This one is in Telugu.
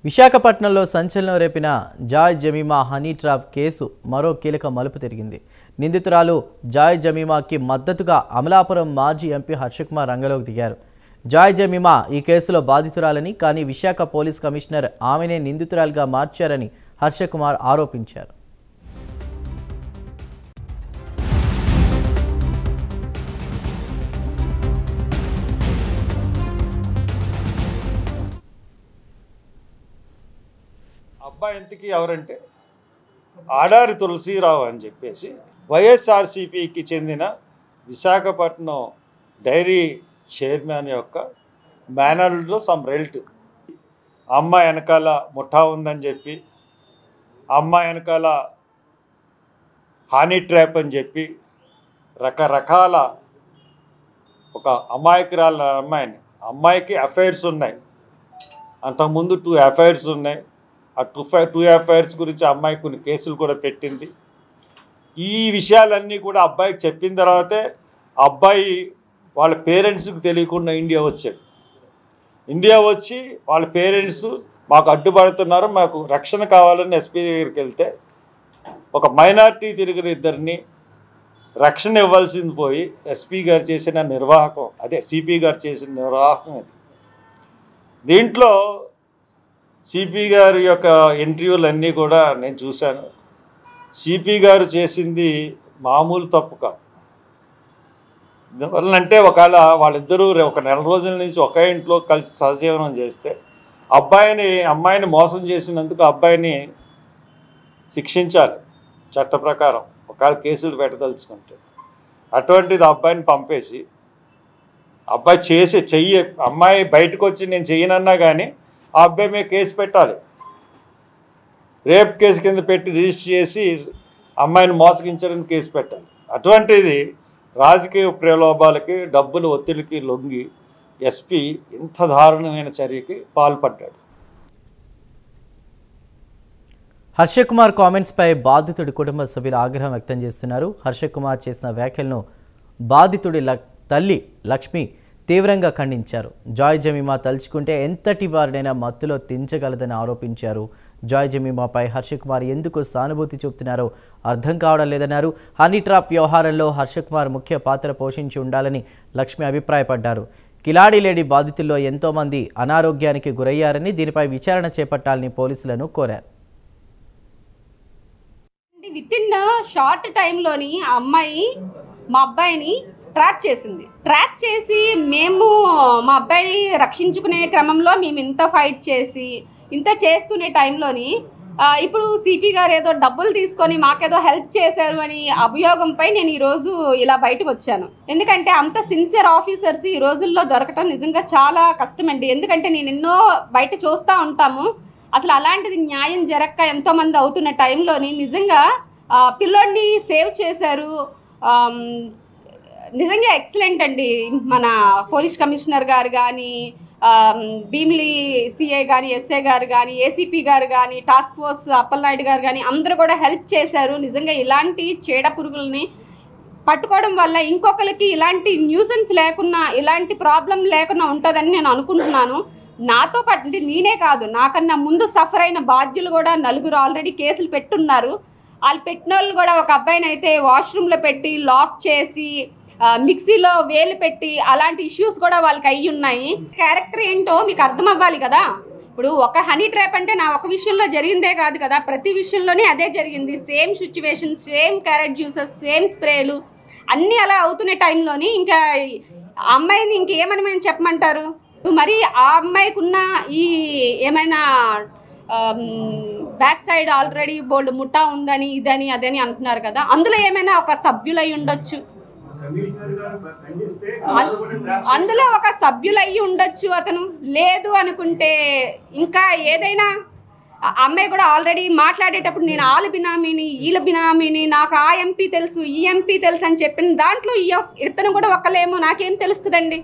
విశాఖపట్నంలో సంచలనం రేపిన Joy Jemima honey trap case మరో కీలక మలుపు తిరిగింది. నిందితురాలు జాయ్ జమీమాకి మద్దతుగా అమలాపురం మాజీ ఎంపీ హర్షకుమార్ రంగంలోకి దిగారు. జాయ్ జమీమా ఈ కేసులో బాధితురాలని, కానీ విశాఖ పోలీస్ కమిషనర్ ఆమెనే నిందితురాలుగా మార్చారని హర్షకుమార్ ఆరోపించారు. అబ్బాయి ఇంతకీ ఎవరంటే ఆడారి తులసీరావు అని చెప్పేసి వైఎస్ఆర్సీపీకి చెందిన విశాఖపట్నం డైరీ చైర్మన్ యొక్క మేనల్డ్లో సమ్ రిలేటివ్. అమ్మాయి వెనకాల ముఠా ఉందని చెప్పి, అమ్మాయి వెనకాల హనీ ట్రాప్ అని చెప్పి రకరకాల ఒక అమాయకురాల అమ్మాయికి అఫైర్స్ ఉన్నాయి. అంతకుముందు 2 అఫైర్స్ ఉన్నాయి. ఆ 2 అఫైర్స్ గురించి అమ్మాయి కొన్ని కేసులు కూడా పెట్టింది. ఈ విషయాలన్నీ కూడా అబ్బాయికి చెప్పిన తర్వాతే అబ్బాయి వాళ్ళ పేరెంట్స్కి తెలియకుండా ఇండియా వచ్చాడు. ఇండియా వచ్చి వాళ్ళ పేరెంట్స్ మాకు అడ్డుపడుతున్నారు, మాకు రక్షణ కావాలని ఎస్పీ దగ్గరికి వెళ్తే ఒక మైనారిటీ తిరిగిన ఇద్దరిని రక్షణ ఇవ్వాల్సింది పోయి ఎస్పీ గారు చేసిన నిర్వాహకం, అదే సిపి గారు చేసిన నిర్వాహకం అది. దీంట్లో సిపి గారి యొక్క ఇంటర్వ్యూలన్నీ కూడా నేను చూశాను. సిపి గారు చేసింది మామూలు తప్పు కాదు. ఎందువల్లంటే ఒకవేళ వాళ్ళిద్దరూ ఒక నెల రోజుల నుంచి ఒకే ఇంట్లో కలిసి సహజీవనం చేస్తే అమ్మాయిని మోసం చేసినందుకు అబ్బాయిని శిక్షించాలి చట్ట ప్రకారం, ఒకవేళ కేసులు పెట్టదలుచుకుంటే. అటువంటిది అబ్బాయిని పంపేసి అబ్బాయి అమ్మాయి బయటకు వచ్చి నేను చెయ్యనన్నా కానీ ఆ అబ్బాయి మీద కేసు పెట్టాలి. రేప్ కేసు కింద పెట్టి రిజిస్టర్ చేసి అమ్మాయిని మోసగించడానికి కేసు పెట్టాలి. అటువంటిది రాజకీయ ప్రలోభాలకి, డబ్బుల ఒత్తిడికి లొంగి ఎస్పీ ఇంత దారుణమైన చర్యకి పాల్పడ్డాడు. హర్షకుమార్ కామెంట్స్పై బాధితుడి కుటుంబ సభ్యులు ఆగ్రహం వ్యక్తం చేస్తున్నారు. హర్షకుమార్ చేసిన వ్యాఖ్యలను బాధితుడి తల్లి లక్ష్మి తీవ్రంగా ఖండించారు. జాయ్ జమీమా తలుచుకుంటే ఎంతటి వారినైనా మత్తులో తించగలదని ఆరోపించారు. జాయ్ జమీమాపై హర్షకుమార్ ఎందుకు సానుభూతి చూపుతున్నారో అర్థం కావడం లేదన్నారు. హనీ ట్రాప్ వ్యవహారంలో హర్షకుమార్ ముఖ్య పాత్ర పోషించి ఉండాలని లక్ష్మి అభిప్రాయపడ్డారు. కిలాడి లేడీ బాధితుల్లో ఎంతోమంది అనారోగ్యానికి గురయ్యారని, దీనిపై విచారణ చేపట్టాలని పోలీసులను కోరారు. వితిన్ షార్ట్ టైంలోని ఆ అమ్మాయి మా అబ్బాయిని ట్రాప్ చేసి మేము మా అబ్బాయిని రక్షించుకునే క్రమంలో మేము ఇంత ఫైట్ చేసి ఇంత చేస్తునే టైంలోని ఇప్పుడు సిపి గారు ఏదో డబ్బులు తీసుకొని మాకేదో హెల్ప్ చేశారు అని అభియోగంపై నేను ఈరోజు ఇలా బయటకు వచ్చాను. ఎందుకంటే అంత సిన్సియర్ ఆఫీసర్స్ ఈ రోజుల్లో దొరకటం నిజంగా చాలా కష్టమండి. ఎందుకంటే నేను ఎన్నో బయట చూస్తూ ఉంటాము. అసలు అలాంటిది న్యాయం జరక్క ఎంతోమంది అవుతున్న టైంలోని నిజంగా పిల్లోడిని సేవ్ చేశారు. నిజంగా ఎక్సలెంట్ అండి. మన పోలీస్ కమిషనర్ గారు కానీ, భీమిలి సిఐ కానీ, ఎస్ఐ గారు కానీ, ఏసీపీ గారు కానీ, టాస్క్ ఫోర్స్ అప్పలనాయుడు గారు కానీ అందరూ కూడా హెల్ప్ చేశారు. నిజంగా ఇలాంటి చీడ పురుగుల్ని పట్టుకోవడం వల్ల ఇంకొకరికి ఇలాంటి న్యూసెన్స్ లేకుండా, ఇలాంటి ప్రాబ్లం లేకుండా ఉంటుందని నేను అనుకుంటున్నాను. నాతో పాటు నేనే కాదు, నాకన్నా ముందు సఫర్ అయిన బాధ్యులు కూడా 4 ఆల్రెడీ కేసులు పెట్టున్నారు. వాళ్ళు పెట్టిన వాళ్ళు కూడా ఒక అబ్బాయిని అయితే వాష్రూమ్లో పెట్టి లాక్ చేసి మిక్సీలో వేలు పెట్టి అలాంటి ఇష్యూస్ కూడా వాళ్ళకి అయ్యి ఉన్నాయి. క్యారెక్టర్ ఏంటో మీకు అర్థం అవ్వాలి కదా. ఇప్పుడు ఒక హనీ ట్రాప్ అంటే నా ఒక విషయంలో జరిగిందే కాదు కదా, ప్రతి విషయంలోనే అదే జరిగింది. Same situation, same carrot juices, same స్ప్రేలు అన్నీ అలా అవుతున్న టైంలోని ఇంకా ఆ అమ్మాయిని ఇంకేమని మేము చెప్పమంటారు? మరి ఆ అమ్మాయికి ఉన్న ఈ ఏమైనా బ్యాక్ సైడ్ ఆల్రెడీ బోల్డ్ ముఠా ఉందని ఇదని అదని అంటున్నారు కదా, అందులో ఏమైనా ఒక సభ్యులై ఉండొచ్చు, అందులో ఒక సభ్యులయ్యి ఉండొచ్చు అతను. లేదు అనుకుంటే ఇంకా ఏదైనా అమ్మాయి కూడా ఆల్రెడీ మాట్లాడేటప్పుడు నేను వాళ్ళ బినామీని, వీళ్ళ బినామీని, నాకు ఆ ఎంపీ తెలుసు, ఈ ఎంపీ తెలుసు అని చెప్పిన దాంట్లో ఇతను కూడా ఒక్కలేమో నాకేం తెలుస్తుందండి.